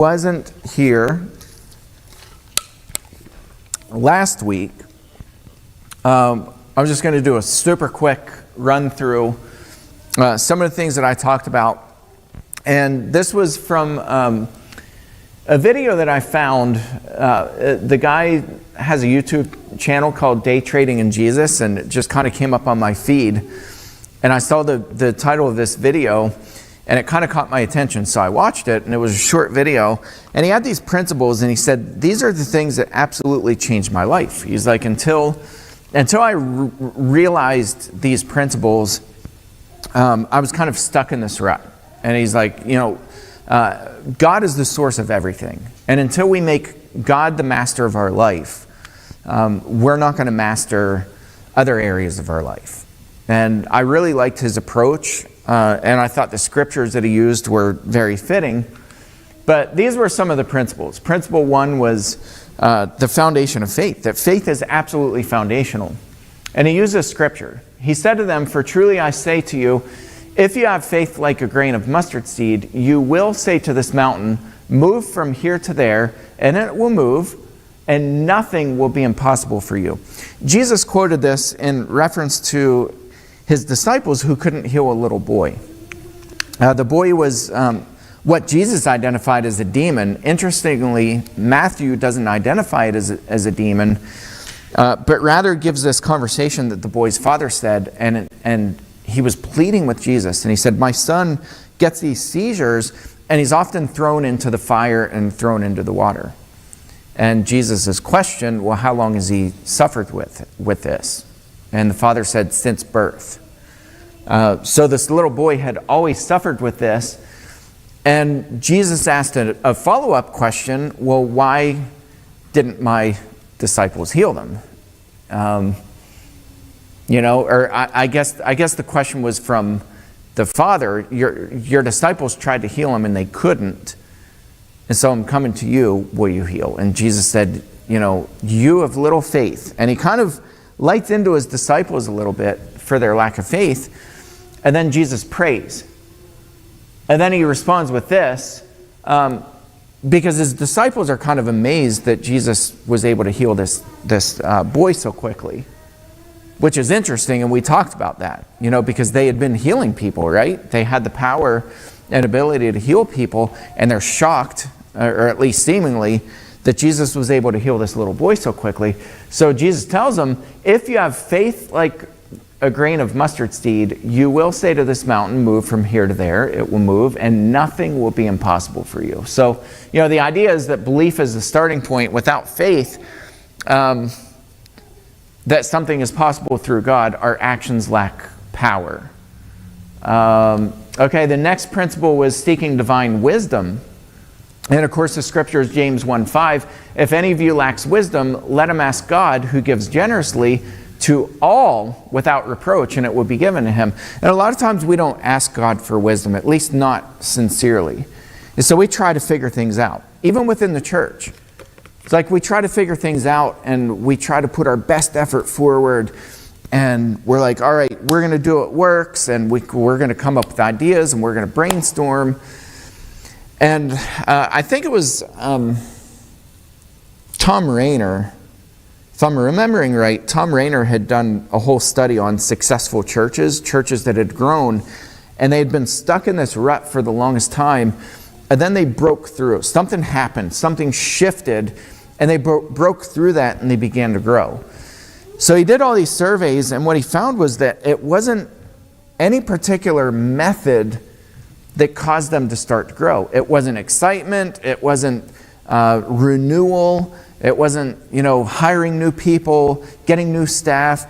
Wasn't here last week, I was just going to do a super quick run through some of the things that I talked about. And this was from a video that I found. The guy has a YouTube channel called Day Trading in Jesus, and it just kind of came up on my feed. And I saw the title of this video, and it kind of caught my attention, so I watched it, and it was a short video. And he had these principles, and he said, these are the things that absolutely changed my life. He's like, until I realized these principles, I was kind of stuck in this rut. And he's like, God is the source of everything. And until we make God the master of our life, we're not going to master other areas of our life. And I really liked his approach. And I thought the scriptures that he used were very fitting. But these were some of the principles. Principle one was the foundation of faith, that faith is absolutely foundational. And he uses scripture. He said to them, "For truly I say to you, if you have faith like a grain of mustard seed, you will say to this mountain, 'Move from here to there,' and it will move, and nothing will be impossible for you." Jesus quoted this in reference to his disciples who couldn't heal a little boy. The boy was what Jesus identified as a demon. Interestingly, Matthew doesn't identify it as a demon, but rather gives this conversation that the boy's father said, and he was pleading with Jesus, and he said, "My son gets these seizures, and he's often thrown into the fire and thrown into the water." And Jesus' question, well, how long has he suffered with this? And the father said, "Since birth." So this little boy had always suffered with this. And Jesus asked a follow-up question, well, why didn't my disciples heal them? I guess the question was from the father. Your disciples tried to heal him and they couldn't. And so I'm coming to you, will you heal? And Jesus said, you have little faith. And he kind of lights into his disciples a little bit for their lack of faith. And then Jesus prays. And then he responds with this, because his disciples are kind of amazed that Jesus was able to heal this boy so quickly, which is interesting, and we talked about that, because they had been healing people, right? They had the power and ability to heal people, and they're shocked, or at least seemingly, that Jesus was able to heal this little boy so quickly. So Jesus tells them, if you have faith like a grain of mustard seed, you will say to this mountain, move from here to there, it will move, and nothing will be impossible for you. So, the idea is that belief is the starting point. Without faith, that something is possible through God, our actions lack power. The next principle was seeking divine wisdom. And of course, the scripture is James 1:5. If any of you lacks wisdom, let him ask God, who gives generously to all without reproach, and it will be given to him. And a lot of times we don't ask God for wisdom, at least not sincerely. And so we try to figure things out, even within the church. It's like we try to figure things out, and we try to put our best effort forward, and we're like, all right, we're going to do what works, and we're going to come up with ideas, and we're going to brainstorm. And I think it was Tom Rainer. If I'm remembering right, Tom Rainer had done a whole study on successful churches that had grown, and they had been stuck in this rut for the longest time, and then they broke through. Something happened, something shifted, and they broke through that, and they began to grow. So he did all these surveys, and what he found was that it wasn't any particular method that caused them to start to grow. It wasn't excitement, it wasn't renewal, it wasn't, hiring new people, getting new staff,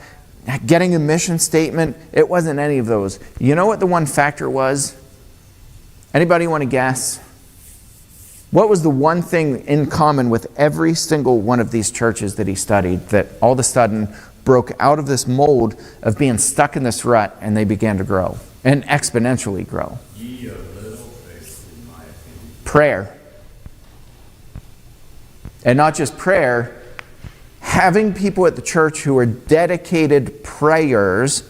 getting a mission statement. It wasn't any of those. You know what the one factor was? Anybody want to guess? What was the one thing in common with every single one of these churches that he studied that all of a sudden broke out of this mold of being stuck in this rut, and they began to grow and exponentially grow? Prayer. And not just prayer, having people at the church who are dedicated prayers,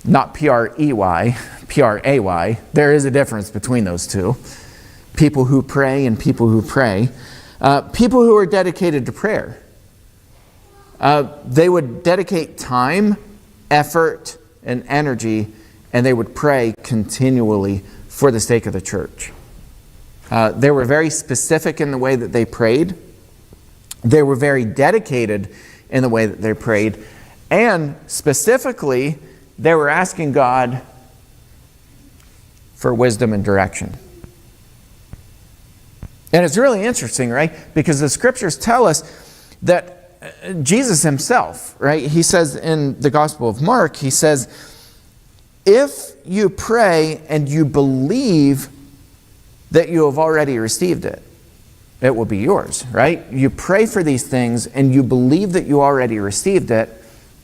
not P-R-E-Y, P-R-A-Y. There is a difference between those two. people who pray and people who pray. People who are dedicated to prayer. They would dedicate time, effort, and energy, and they would pray continually for the sake of the church. They were very specific in the way that they prayed. They were very dedicated in the way that they prayed. And specifically, they were asking God for wisdom and direction. And it's really interesting, right? Because the scriptures tell us that Jesus himself, right? He says in the Gospel of Mark, he says, if you pray and you believe that you have already received it, it will be yours, right? You pray for these things and you believe that you already received it,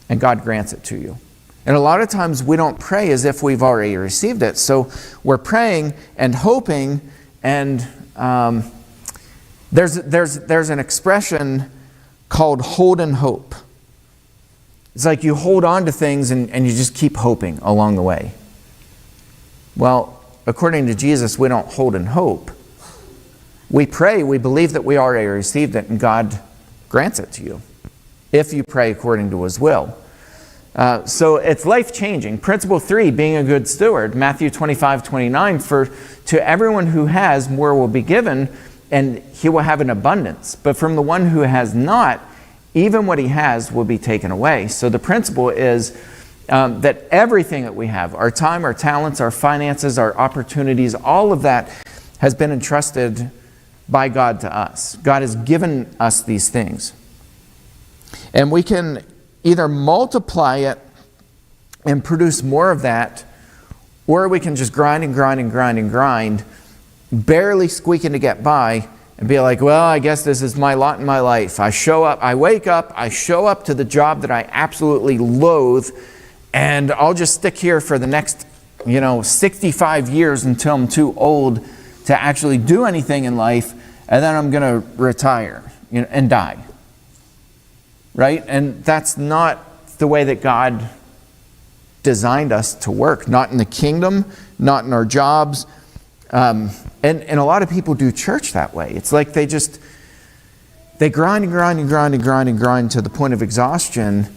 and God grants it to you. And a lot of times we don't pray as if we've already received it. So we're praying and hoping, and there's an expression called hold and hope. It's like you hold on to things and you just keep hoping along the way. Well, according to Jesus, we don't hold and hope. We pray, we believe that we already received it, and God grants it to you if you pray according to his will. So it's life-changing. Principle 3, being a good steward. Matthew 25:29, for to everyone who has, more will be given, and he will have an abundance. But from the one who has not, even what he has will be taken away. So the principle is that everything that we have, our time, our talents, our finances, our opportunities, all of that has been entrusted by God to us. God has given us these things. And we can either multiply it and produce more of that, or we can just grind and grind and grind and grind, barely squeaking to get by, and be like, well, I guess this is my lot in my life. I show up, I wake up, I show up to the job that I absolutely loathe, and I'll just stick here for the next, 65 years until I'm too old to actually do anything in life, and then I'm going to retire, and die. Right? And that's not the way that God designed us to work. Not in the kingdom, not in our jobs. And a lot of people do church that way. It's like they grind and grind and grind and grind and grind to the point of exhaustion,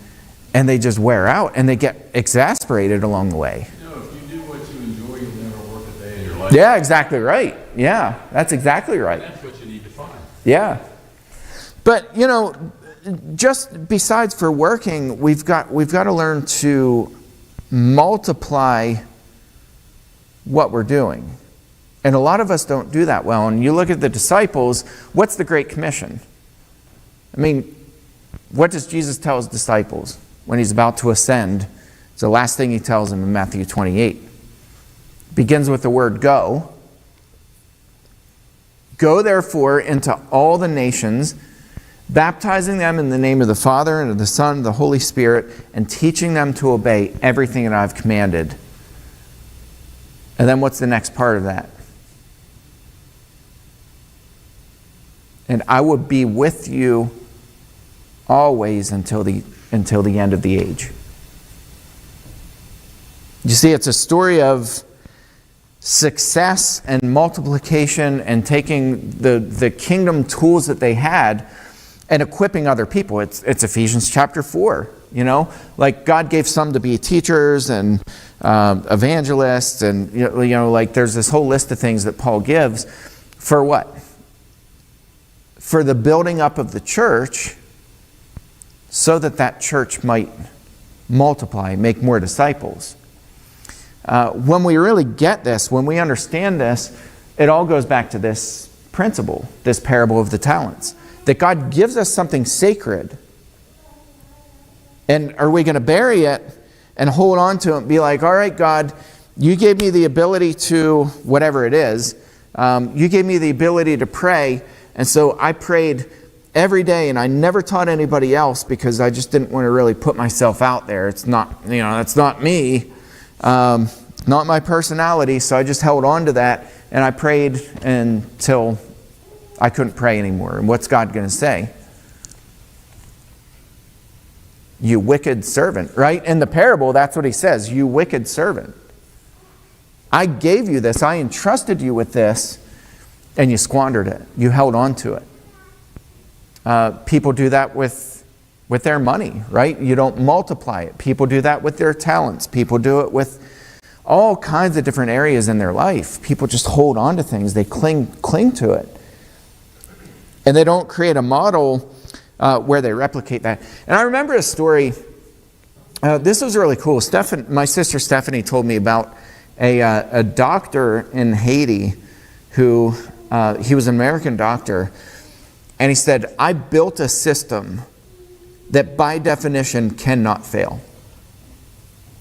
and they just wear out, and they get exasperated along the way. If you do what you enjoy, you'll never work a day in your life. Yeah, exactly right. Yeah, that's exactly right. That's what you need to find. Yeah. But, just besides for working, we've got to learn to multiply what we're doing. And a lot of us don't do that well. And you look at the disciples, what's the Great Commission? I mean, what does Jesus tell his disciples when he's about to ascend? It's the last thing he tells them in Matthew 28. It begins with the word go. Go therefore into all the nations, baptizing them in the name of the Father and of the Son and the Holy Spirit, and teaching them to obey everything that I've commanded. And then what's the next part of that? And I will be with you always until the end of the age. You see, it's a story of success and multiplication and taking the kingdom tools that they had and equipping other people. It's Ephesians chapter 4, like God gave some to be teachers and evangelists, and like there's this whole list of things that Paul gives for what? For the building up of the church, so that church might multiply, make more disciples. When we really get this, when we understand this, it all goes back to this principle, this parable of the talents. That God gives us something sacred. And are we going to bury it and hold on to it and be like, all right, God, you gave me the ability to, whatever it is, you gave me the ability to pray, and so I prayed every day, and I never taught anybody else because I just didn't want to really put myself out there. It's not, that's not me, not my personality, so I just held on to that, and I prayed until I couldn't pray anymore. And what's God going to say? You wicked servant, right? In the parable, that's what he says. You wicked servant. I gave you this. I entrusted you with this. and you squandered it. You held on to it. People do that with their money, right? You don't multiply it. People do that with their talents. People do it with all kinds of different areas in their life. People just hold on to things. They cling to it. And they don't create a model where they replicate that. And I remember a story. This was really cool. My sister Stephanie told me about a doctor in Haiti who, he was an American doctor. And he said, I built a system that by definition cannot fail.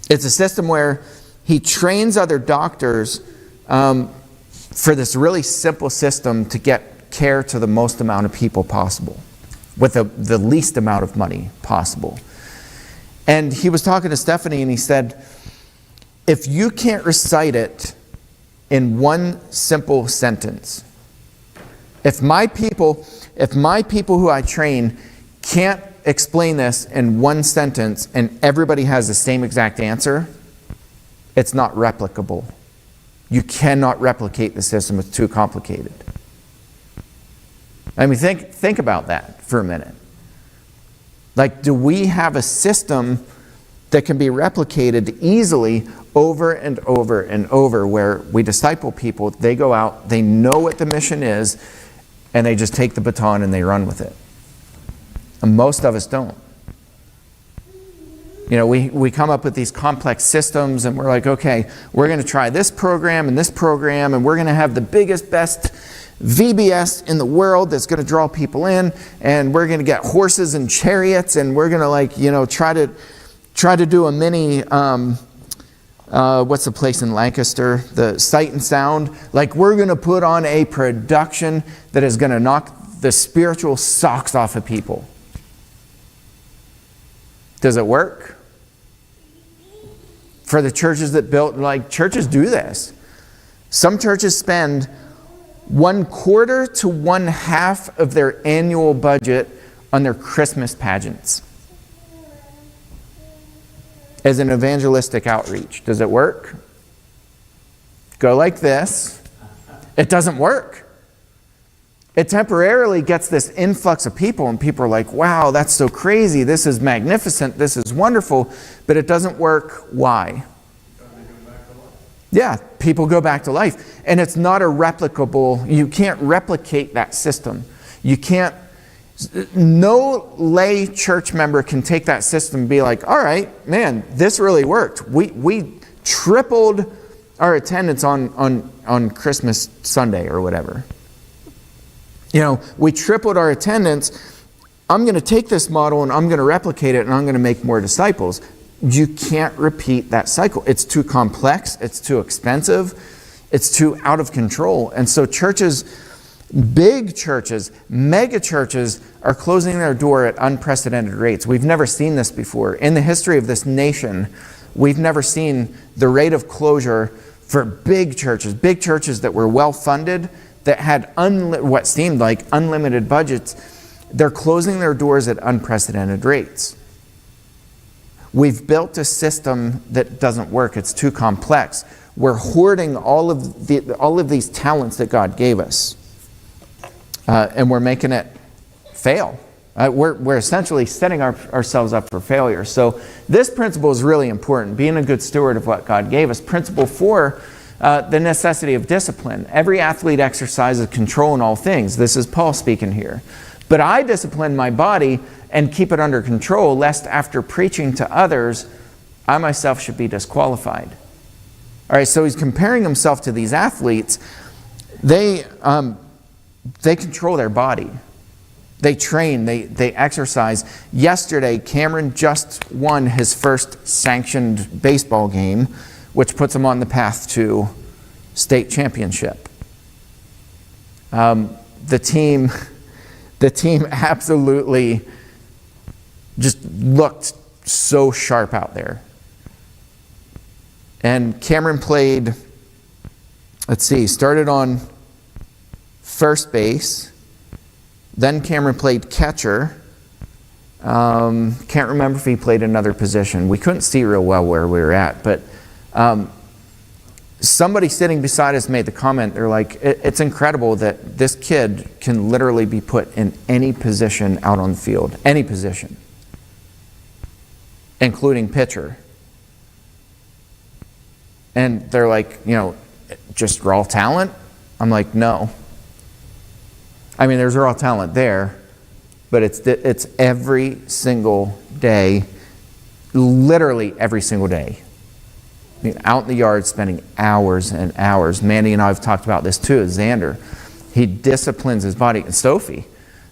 It's a system where he trains other doctors for this really simple system to get care to the most amount of people possible with the least amount of money possible. And he was talking to Stephanie and he said, if you can't recite it in one simple sentence, if my people who I train can't explain this in one sentence and everybody has the same exact answer, it's not replicable. You cannot replicate the system. It's too complicated. I mean, think about that for a minute. Like, do we have a system that can be replicated easily over and over and over, where we disciple people, they go out, they know what the mission is, and they just take the baton and they run with it? And most of us don't. You know, we come up with these complex systems and we're like, okay, we're going to try this program and we're going to have the biggest, best VBS in the world that's going to draw people in, and we're going to get horses and chariots, and we're going to, like, you know, try to do a mini, what's the place in Lancaster? The Sight and Sound. Like, we're going to put on a production that is going to knock the spiritual socks off of people. Does it work? For the churches that built, like, churches do this. Some churches spend 1/4 to 1/2 of their annual budget on their Christmas pageants as an evangelistic outreach. Does it work? Go like this. It doesn't work. It temporarily gets this influx of people, and people are like, wow, that's so crazy. This is magnificent. This is wonderful. But it doesn't work. Why? Yeah, people go back to life. And it's not a replicable, you can't replicate that system. You can't, no lay church member can take that system and be like, all right, man, this really worked. We tripled our attendance on Christmas Sunday or whatever. You know, we tripled our attendance. I'm going to take this model and I'm going to replicate it and I'm going to make more disciples. You can't repeat that cycle. It's too complex. It's too expensive. It's too out of control. And so churches, big churches, mega churches, are closing their door at unprecedented rates. We've never seen this before. In the history of this nation, we've never seen the rate of closure for big churches that were well-funded, that had what seemed like unlimited budgets. They're closing their doors at unprecedented rates. We've built a system that doesn't work. It's too complex. We're hoarding all of these talents that God gave us, and we're making it fail. We're essentially setting ourselves up for failure. So this principle is really important, being a good steward of what God gave us. Principle 4, the necessity of discipline. Every athlete exercises control in all things. This is Paul speaking here. But I discipline my body and keep it under control, lest after preaching to others, I myself should be disqualified. All right, so he's comparing himself to these athletes. They control their body. They train, they exercise. Yesterday, Cameron just won his first sanctioned baseball game, which puts him on the path to state championship. The team absolutely just looked so sharp out there. And Cameron played, started on first base. Then Cameron played catcher. Can't remember if he played another position. We couldn't see real well where we were at, but somebody sitting beside us made the comment, they're like, it's incredible that this kid can literally be put in any position out on the field, any position, including pitcher. And they're like, just raw talent? I'm like, no. I mean, there's raw talent there, but it's every single day, literally every single day. I mean, out in the yard, spending hours and hours. Mandy and I have talked about this too, Xander. He disciplines his body. And Sophie,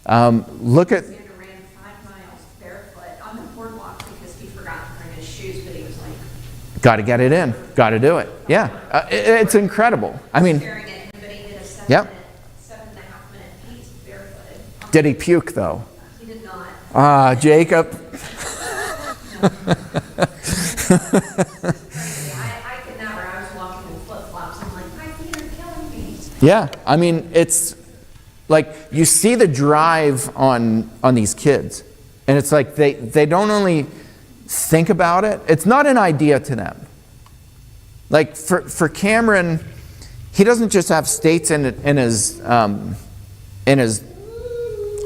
look at... Xander ran 5 miles barefoot on the boardwalk because he forgot to bring his shoes, but he was like... Got to get it in. Got to do it. Yeah. It's incredible. I mean... Staring at him, but he did a 7.5 minute piece barefooted. Did he puke, though? He did not. Jacob. I could never. I was walking in flip-flops. I'm like, my feet are killing me. Yeah, I mean, it's like you see the drive on these kids, and it's like they don't only think about it. It's not an idea to them. Like for Cameron, he doesn't just have states in his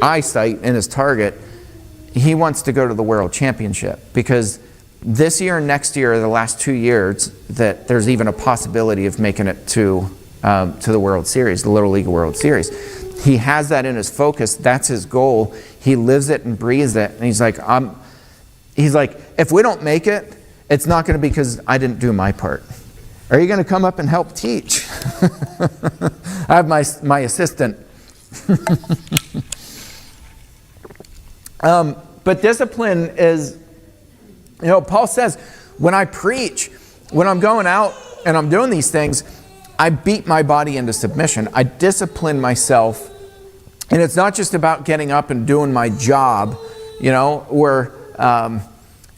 eyesight, in his target. He wants to go to the World Championship because this year and next year are the last 2 years that there's even a possibility of making it to the World Series, the Little League World Series. He has that in his focus. That's his goal. He lives it and breathes it. And he's like, if we don't make it, it's not going to be because I didn't do my part. Are you going to come up and help teach? I have my assistant. But discipline is, Paul says, when I preach, when I'm going out and I'm doing these things, I beat my body into submission. I discipline myself. And it's not just about getting up and doing my job, or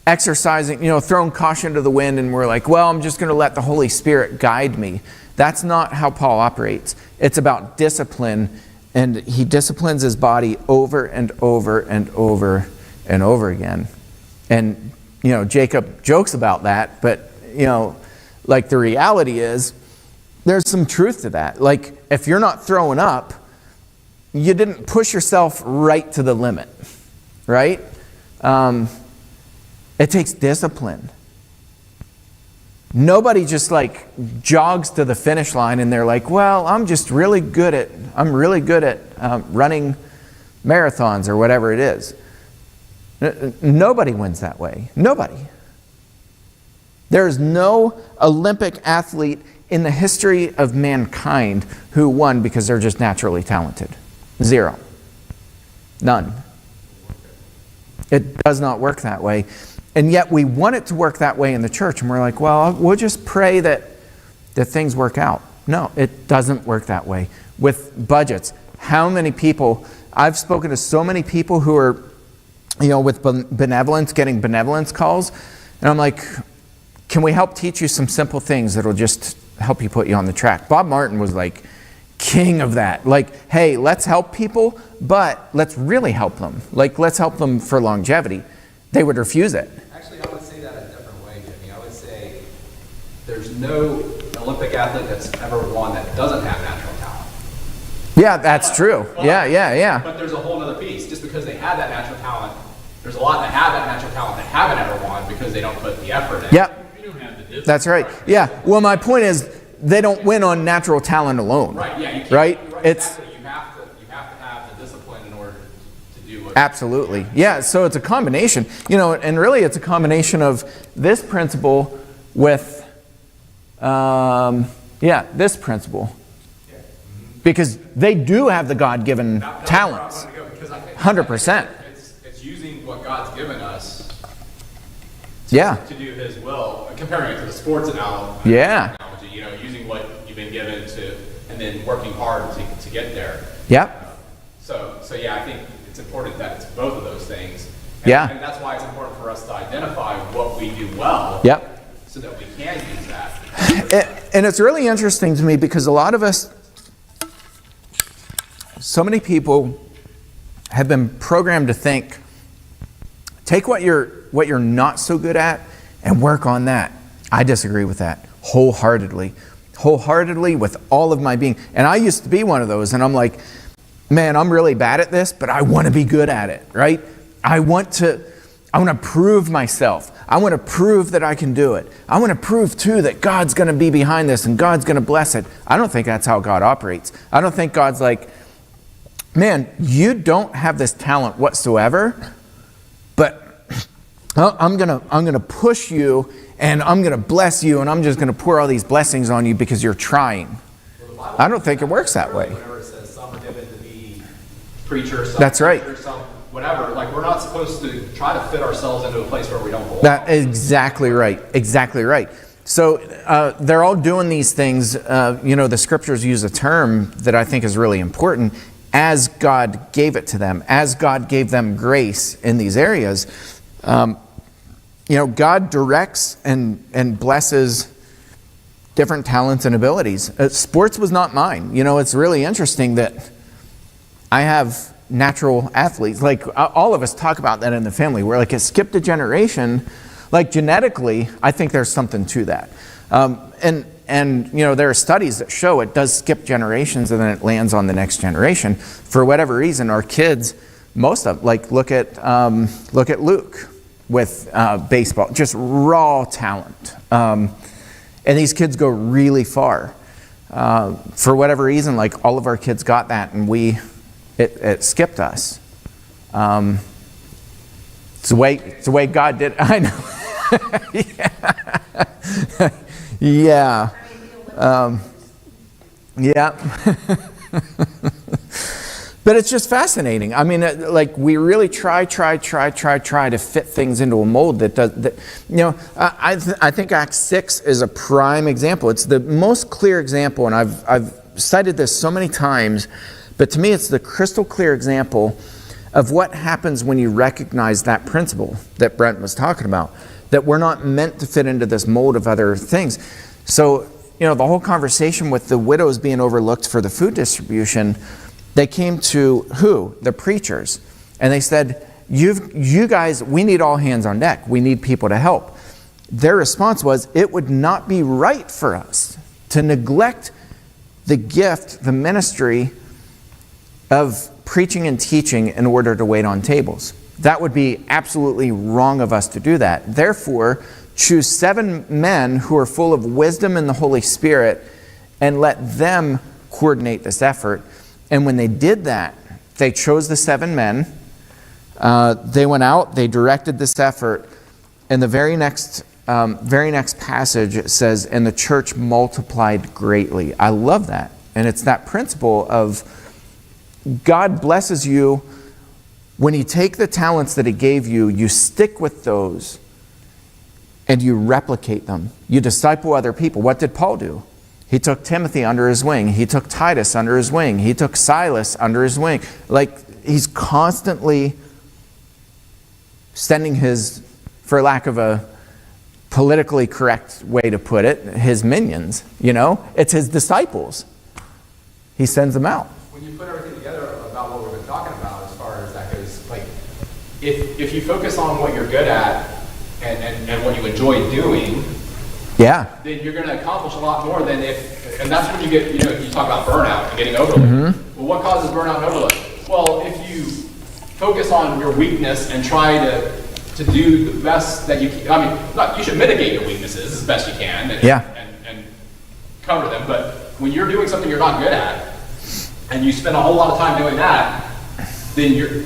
exercising, throwing caution to the wind, and we're like, well, I'm just going to let the Holy Spirit guide me. That's not how Paul operates. It's about discipline, and he disciplines his body over and over and over and over again. And, Jacob jokes about that, but, like the reality is, there's some truth to that. Like, if you're not throwing up, you didn't push yourself right to the limit, right? It takes discipline. Nobody just jogs to the finish line and they're like, well, I'm really good at running marathons or whatever it is. Nobody wins that way. Nobody. There is no Olympic athlete in the history of mankind who won because they're just naturally talented. Zero. None. It does not work that way. And yet we want it to work that way in the church. And we're like, well, we'll just pray that things work out. No, it doesn't work that way. With budgets, how many people, I've spoken to so many people who are, with benevolence, getting benevolence calls. And I'm like, can we help teach you some simple things that'll just help you put you on the track? Bob Martin was like king of that. Like, hey, let's help people, but let's really help them. Like, let's help them for longevity. They would refuse it. Actually, I would say that a different way, Jimmy. I would say there's no Olympic athlete that's ever won that doesn't have natural talent. Yeah, that's true. Yeah. But there's a whole other piece. Just because they have that natural talent, there's a lot that have that natural talent that haven't ever won because they don't put the effort in. Yep. That's right. Yeah. Well, my point is they don't win on natural talent alone. Right. Yeah. You can't, right. It's exactly. You have to have the discipline in order to do what. Absolutely. Yeah. So it's a combination. And really it's a combination of this principle with, this principle, because they do have the God-given talents. 100%. It's using what God's given us. To do His will, comparing it to the sports analogy. Yeah. Using what you've been given and then working hard to get there. Yep. So yeah, I think it's important that it's both of those things. And that's why it's important for us to identify what we do well. Yep. So that we can use that. And it's really interesting to me because a lot of us, so many people have been programmed to think, take what you're not so good at and work on that. I disagree with that wholeheartedly. wholeheartedly with all of my being. And I used to be one of those, and I'm like, man, I'm really bad at this, but I want to be good at it, right? I want to prove myself. I want to prove that I can do it. I want to prove too that God's going to be behind this and God's going to bless it. I don't think that's how God operates. I don't think God's like, man, you don't have this talent whatsoever, but I'm gonna push you, and I'm gonna bless you, and I'm just gonna pour all these blessings on you because you're trying. I don't think it works that way. Whenever it says some are given to be preachers, some That's right. preachers, some whatever, like we're not supposed to try to fit ourselves into a place where we don't belong. That exactly right. Exactly right. So they're all doing these things. The scriptures use a term that I think is really important. As God gave it to them, as God gave them grace in these areas, God directs and blesses different talents and abilities. Sports was not mine. It's really interesting that I have natural athletes. Like all of us talk about that in the family. We're like, it skipped a generation. Like genetically, I think there's something to that. And there are studies that show it does skip generations and then it lands on the next generation. For whatever reason, our kids, most of them, like look at Luke with baseball, just raw talent. And these kids go really far. For whatever reason, like all of our kids got that, and it skipped us. It's the way God did it. I know. Yeah. Yeah. But it's just fascinating. I mean, like we really try to fit things into a mold that does. I think Acts 6 is a prime example. It's the most clear example, and I've cited this so many times, but to me, it's the crystal clear example of what happens when you recognize that principle that Brent was talking about. That we're not meant to fit into this mold of other things. So, the whole conversation with the widows being overlooked for the food distribution, they came to who? The preachers. And they said, you guys, we need all hands on deck. We need people to help. Their response was, it would not be right for us to neglect the gift, the ministry of preaching and teaching in order to wait on tables. That would be absolutely wrong of us to do that. Therefore, choose 7 men who are full of wisdom and the Holy Spirit and let them coordinate this effort. And when they did that, they chose the 7 men. They went out, they directed this effort. And the very next passage it says, and the church multiplied greatly. I love that. And it's that principle of God blesses you. When you take the talents that He gave you, you stick with those and you replicate them. You disciple other people. What did Paul do? He took Timothy under his wing. He took Titus under his wing. He took Silas under his wing. Like, he's constantly sending his, for lack of a politically correct way to put it, his minions, It's his disciples. He sends them out. When you put everything together about what we've been talking about as far as that goes, like, if you focus on what you're good at and what you enjoy doing, yeah, then you're going to accomplish a lot more than and that's when you get, you talk about burnout and getting overloaded. Mm-hmm. Well, what causes burnout and overload? Well, if you focus on your weakness and try to do the best that you can, you should mitigate your weaknesses as best you can and cover them, but when you're doing something you're not good at and you spend a whole lot of time doing that, then you're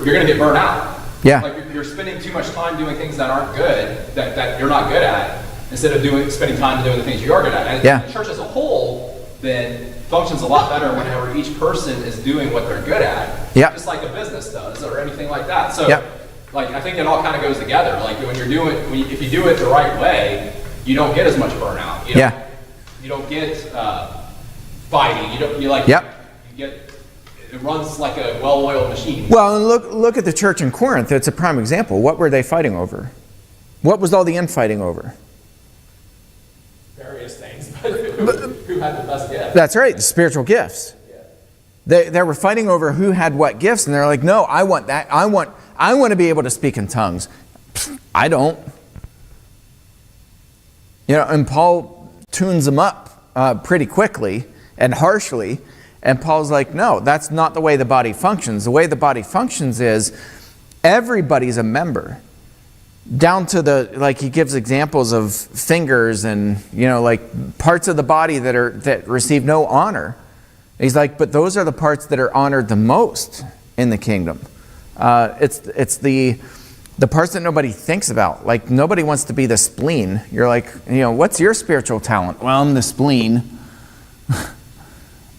going to get burned out. Yeah. Like you're spending too much time doing things that aren't good, that you're not good at, instead of spending time doing the things you are good at. And the church as a whole then functions a lot better whenever each person is doing what they're good at. Yeah. Just like a business does or anything like that. So I think it all kind of goes together. Like if you do it the right way, you don't get as much burnout. You don't get fighting. It runs like a well-oiled machine. Well, and look at the church in Corinth. It's a prime example. What were they fighting over? What was all the infighting over? Various things, but who had the best gift? That's right, the spiritual gifts. Yeah. They were fighting over who had what gifts, and they're like, no, I want that. I want to be able to speak in tongues. I don't. And Paul tunes them up pretty quickly and harshly. And Paul's like, no, that's not the way the body functions. The way the body functions is everybody's a member. Down to like he gives examples of fingers and, like parts of the body that receive no honor. He's like, but those are the parts that are honored the most in the kingdom. It's the parts that nobody thinks about. Like nobody wants to be the spleen. You're like, what's your spiritual talent? Well, I'm the spleen.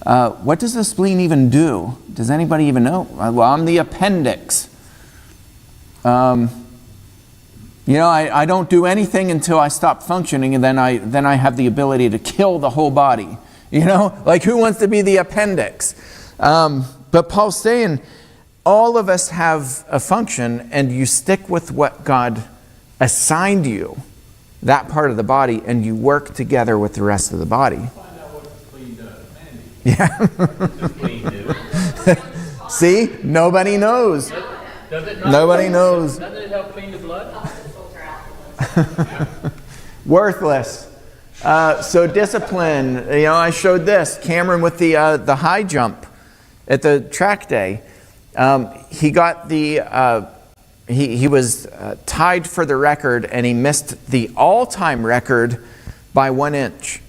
What does the spleen even do? Does anybody even know? Well, I'm the appendix. I don't do anything until I stop functioning, and then I have the ability to kill the whole body. Like who wants to be the appendix? But Paul's saying all of us have a function, and you stick with what God assigned you, that part of the body, and you work together with the rest of the body. Find out what the spleen does. Mandy. Yeah. What does the spleen do? See? Nobody knows. Does it not? Nobody knows. Doesn't it help clean the blood? Filter out the Worthless. So discipline. I showed this. Cameron with the high jump at the track day. He got he was tied for the record, and he missed the all-time record by 1 inch.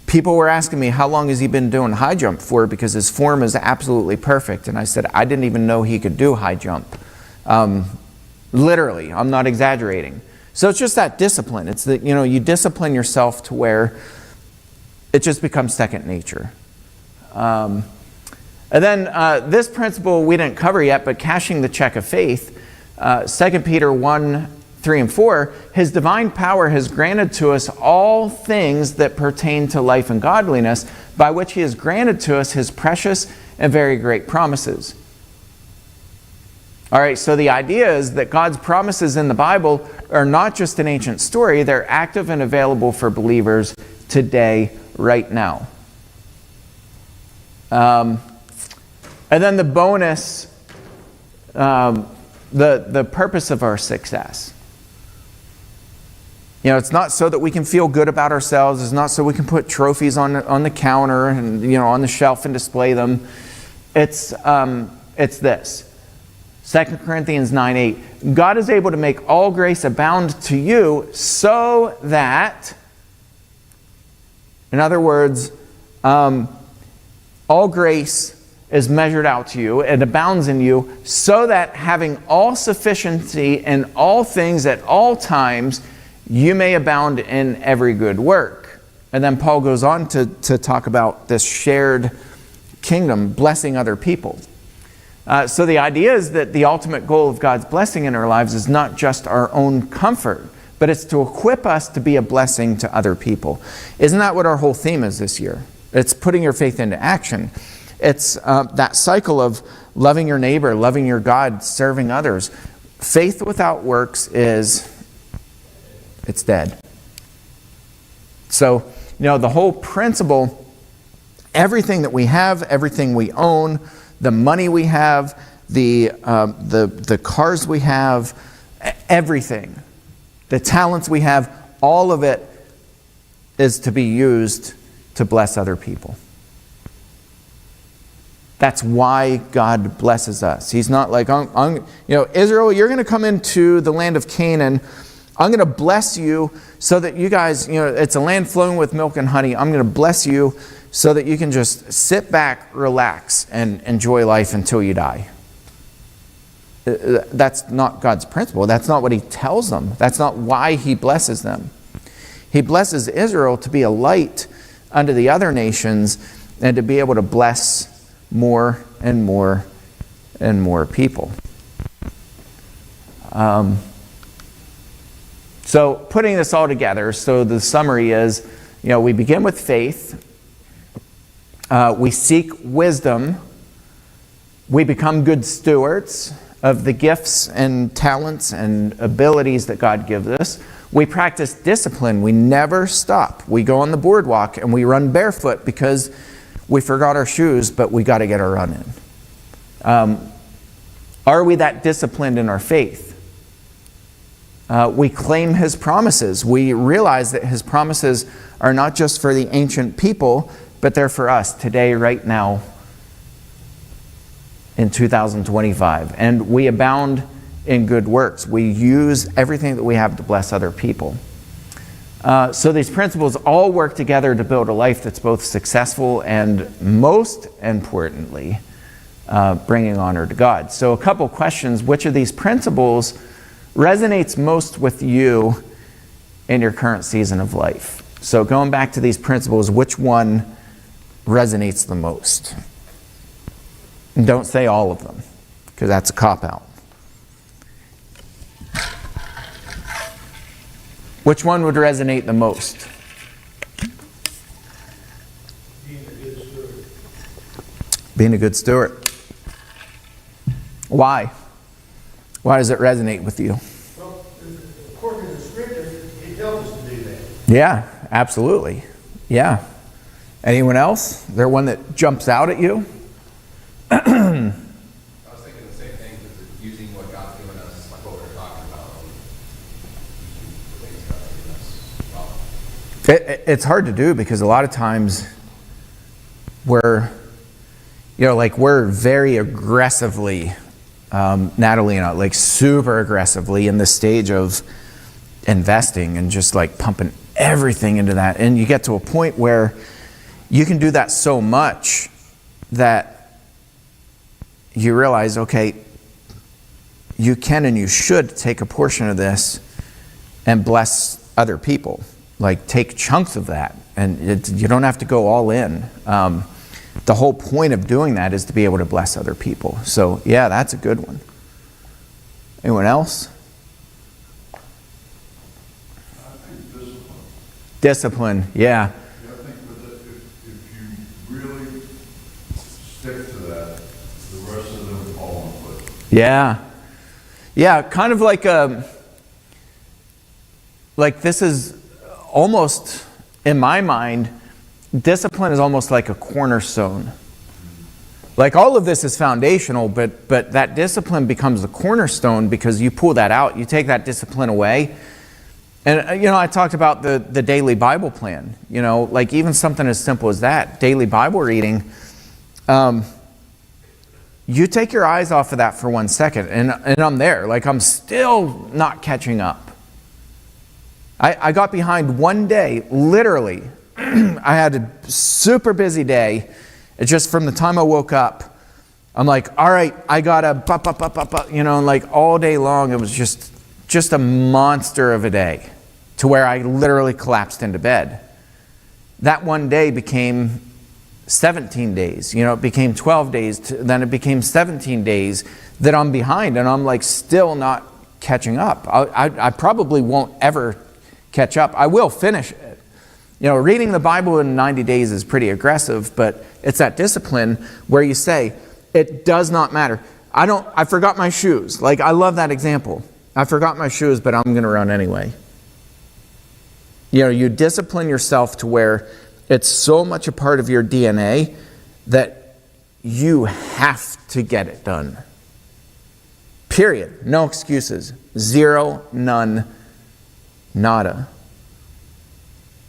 People were asking me, how long has he been doing high jump for? Because his form is absolutely perfect. And I said, I didn't even know he could do high jump. Literally, I'm not exaggerating. So it's just that discipline. It's that, you discipline yourself to where it just becomes second nature. And then this principle we didn't cover yet, but cashing the check of faith. 2 Peter 1, 3 and 4, His divine power has granted to us all things that pertain to life and godliness, by which He has granted to us His precious and very great promises. All right, so the idea is that God's promises in the Bible are not just an ancient story, they're active and available for believers today, right now. And then the bonus, the purpose of our success. It's not so that we can feel good about ourselves. It's not so we can put trophies on the counter and on the shelf and display them. It's this. 2 Corinthians 9:8. God is able to make all grace abound to you, so that, in other words, all grace is measured out to you and abounds in you, so that having all sufficiency in all things at all times, you may abound in every good work. And then Paul goes on to talk about this shared kingdom, blessing other people. So the idea is that the ultimate goal of God's blessing in our lives is not just our own comfort, but it's to equip us to be a blessing to other people. Isn't that what our whole theme is this year? It's putting your faith into action. It's that cycle of loving your neighbor, loving your God, serving others. Faith without works it's dead. So, the whole principle, everything that we have, everything we own, the money we have, the cars we have, everything, the talents we have, all of it is to be used to bless other people. That's why God blesses us. He's not like, Israel, you're going to come into the land of Canaan. I'm going to bless you so that you guys, it's a land flowing with milk and honey. I'm going to bless you so that you can just sit back, relax, and enjoy life until you die. That's not God's principle. That's not what He tells them. That's not why He blesses them. He blesses Israel to be a light unto the other nations and to be able to bless more and more and more people. So putting this all together, so the summary is, we begin with faith. We seek wisdom. We become good stewards of the gifts and talents and abilities that God gives us. We practice discipline. We never stop. We go on the boardwalk and we run barefoot because we forgot our shoes, but we got to get our run in. Are we that disciplined in our faith? We claim his promises. We realize that his promises are not just for the ancient people, but they're for us today, right now, in 2025. And we abound in good works. We use everything that we have to bless other people. So these principles all work together to build a life that's both successful and, most importantly, bringing honor to God. So a couple questions. Which of these principles resonates most with you in your current season of life? So going back to these principles, which one resonates the most? And don't say all of them, because that's a cop-out. Which one would resonate the most? Being a good steward. Being a good steward. Why? Why does it resonate with you? Well, according to the scripture, it tells us to do that. Yeah, absolutely. Yeah. Anyone else? Is there one that jumps out at you? I was thinking the same thing, because using what God's given us, like what we were talking about, using the things God's given us. Well, It's hard to do because a lot of times we're very aggressively, Natalie and I, like super aggressively in the stage of investing and just like pumping everything into that. And you get to a point where you can do that so much that you realize, okay, you can and you should take a portion of this and bless other people. Like take chunks of that, and you don't have to go all in. The whole point of doing that is to be able to bless other people. So yeah, that's a good one. Anyone else? I think discipline. Discipline, yeah. I think if you really stick to that, the rest of them fall in place. Yeah. Yeah, kind of like this is almost, in my mind, discipline is almost like a cornerstone. Like all of this is foundational, but that discipline becomes the cornerstone because you pull that out, you take that discipline away. And, I talked about the daily Bible plan, like even something as simple as that, daily Bible reading. You take your eyes off of that for 1 second, and I'm there. Like I'm still not catching up. I got behind one day, literally. I had a super busy day. It's just from the time I woke up, I'm like, all right, I gotta, and like all day long, it was just a monster of a day to where I literally collapsed into bed. That one day became 17 days, it became 12 days, then it became 17 days that I'm behind, and I'm like still not catching up. I probably won't ever catch up. I will finish it. Reading the Bible in 90 days is pretty aggressive, but it's that discipline where you say, it does not matter. I forgot my shoes. Like, I love that example. I forgot my shoes, but I'm going to run anyway. You discipline yourself to where it's so much a part of your DNA that you have to get it done. Period. No excuses. Zero, none, nada.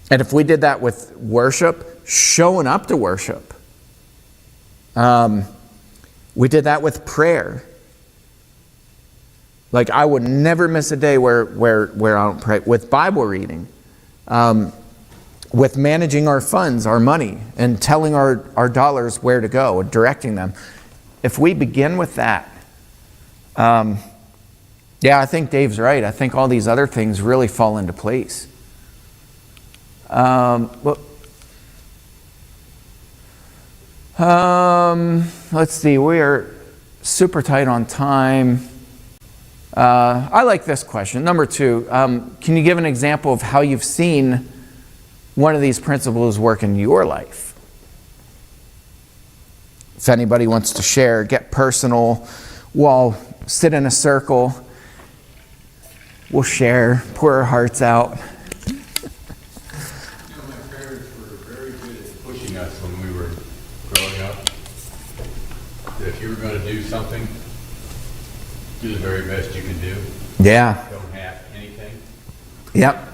And if we did that with worship, showing up to worship, we did that with prayer. Like I would never miss a day where I don't pray. With Bible reading, with managing our funds, our money, and telling our dollars where to go, and directing them. If we begin with that, I think Dave's right. I think all these other things really fall into place. Let's see, we are super tight on time. I like this question. Number 2, can you give an example of how you've seen one of these principles work in your life? If anybody wants to share, get personal, we'll sit in a circle, we'll share, pour our hearts out. My parents were very good at pushing us when we were growing up. That if you were going to do something, do the very best you could do. Yeah. don't have anything. Yep.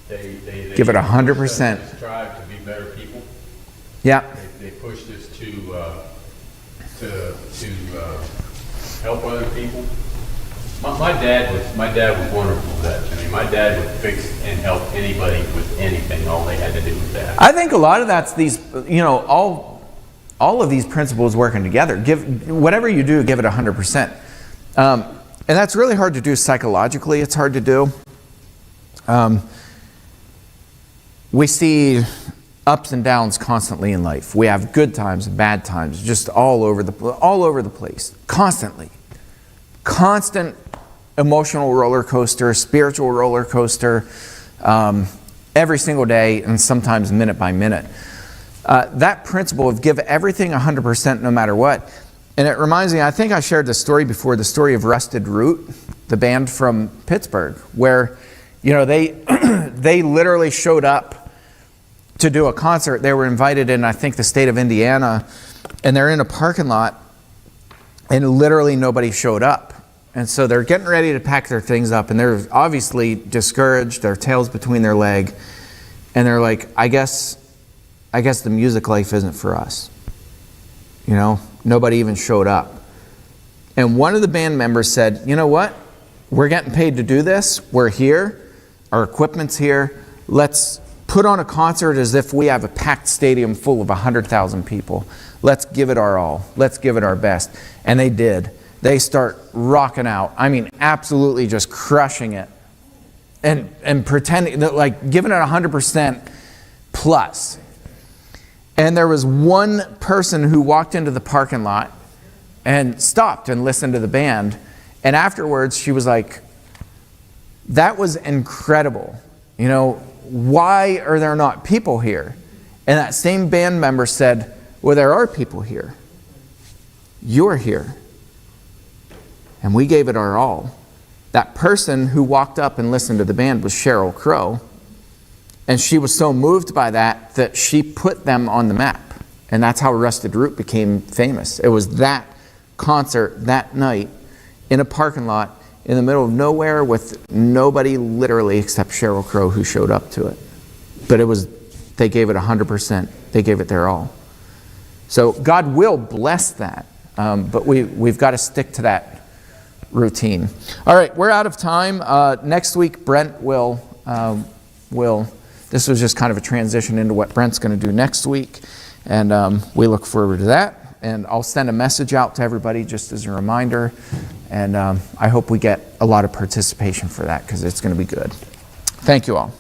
They Give it 100%. push us to strive to be better people. Yep. They pushed us to help other people. My dad was wonderful with that to me. My dad would fix and help anybody with anything. All they had to do was that. I think a lot of that's these, all of these principles working together. Whatever you do, give it 100%. And that's really hard to do psychologically. It's hard to do. We see ups and downs constantly in life. We have good times and bad times, just all over the place, constantly. Constant emotional roller coaster, spiritual roller coaster, every single day and sometimes minute by minute. That principle of give everything 100% no matter what. And it reminds me, I think I shared this story before, the story of Rusted Root, the band from Pittsburgh, where they literally showed up to do a concert. They were invited in, I think, the state of Indiana, and they're in a parking lot, and literally nobody showed up. And so they're getting ready to pack their things up, and they're obviously discouraged, their tails between their leg, and they're like, I guess the music life isn't for us. Nobody even showed up. And one of the band members said, you know what? We're getting paid to do this. We're here. Our equipment's here. Let's put on a concert as if we have a packed stadium full of 100,000 people. Let's give it our all. Let's give it our best. And they did. They start rocking out. I mean, absolutely just crushing it. And pretending, like giving it 100% plus. And there was one person who walked into the parking lot and stopped and listened to the band. And afterwards, she was like, that was incredible. Why are there not people here? And that same band member said, well, there are people here. You're here. And we gave it our all. That person who walked up and listened to the band was Sheryl Crow. And she was so moved by that she put them on the map. And that's how Rusted Root became famous. It was that concert that night in a parking lot in the middle of nowhere with nobody literally except Sheryl Crow who showed up to it. But they gave it 100%. They gave it their all. So God will bless that. But we've got to stick to that routine. All right, we're out of time. Next week, Brent will. This was just kind of a transition into what Brent's going to do next week, and we look forward to that. And I'll send a message out to everybody just as a reminder, and I hope we get a lot of participation for that because it's going to be good. Thank you all.